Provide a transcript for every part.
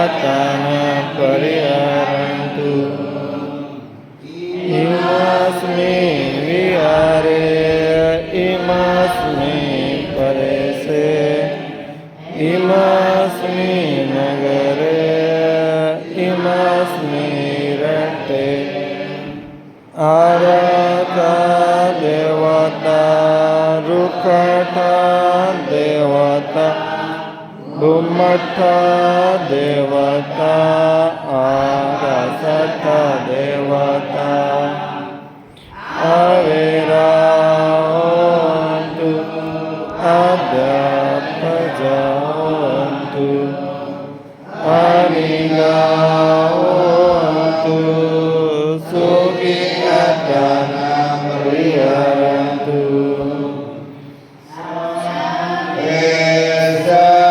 Atana Pariharantu Imasmi Vihare Imasmi Parese Imasmi Nagare Imasmi Rate Arata Devata Rukkata Devata Bhumata Devata Arasata Devata Avera Ontu Adyapaja Ontu Aniga Ontu Sukhi Atana Pariharantu Sa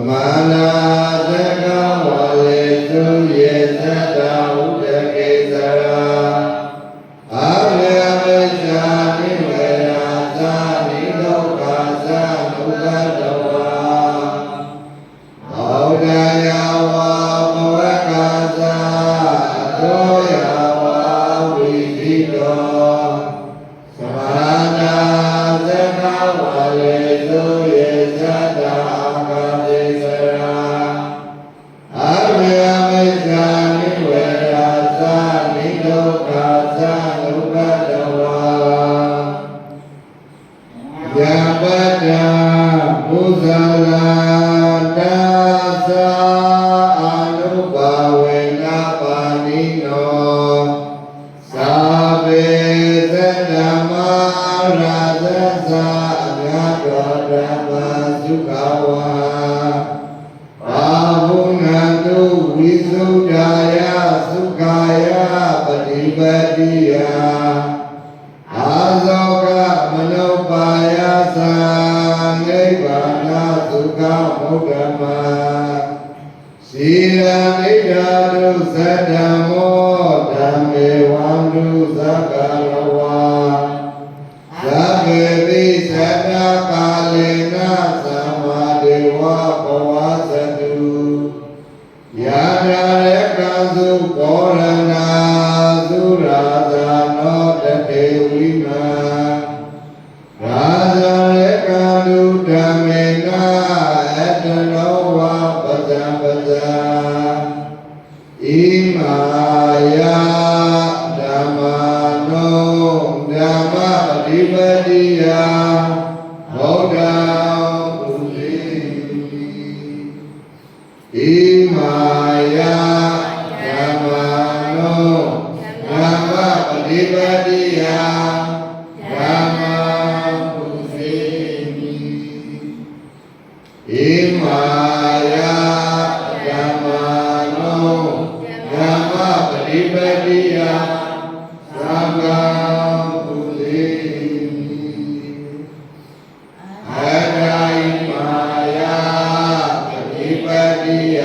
မာနာသကဝလေသူယေသတ္တဥဒ္ဒကေသရာအာမေမေဇာနိဝေရာဇာနိဒုက္ခဇာနုကတဝါဩဒယဝါဘဝကဇာသောယဝါဝိသိတောသမနာသကဝလေသူယေသတ္တအာဂတိစရာအာမေမေဇာနိဝေရာဇာနိဒုက္ခဇာနုကတဝါယပတ္တဘုဇာလာတာသာအာနုဘာဝေနပါဏိနောသာဘေသတ္တမရာဇဇာအမြတ်တော်ဓမ္မစုခဝါဘာဝုဏတုဝိသုဒ္ဓာယသုခာယပฏิပတိယအာဇောကမနောပါယသံနိဗ္ဗာနသုခမုဒ္ဓမစီရနိဒာတုသတ္တမောဓမ္မေဝန္တုသက္ကရဝါသဗ္ဗေပိသတ္တကာလေနသမ္မာဒေဝဘဝသတုယာရာရကံသုဘောရဏသုရာဇာနောတတေဝိမာရာဇာရကံတုဓမ္မေနအတနောဝပဇံပဇာဣမာယဓမ္မာနောဓမ္မပฏิပတိယဘုဒ္ဓံပုရိဣမာယဓမ္မာနောဓမ္မပฏิပတိယဓမ္မာပုရိဣမာယဓမ္မာနောဓမ္မပฏิပတိယသံဃာပုရိအတ္တဣမာယပฏิပတိယ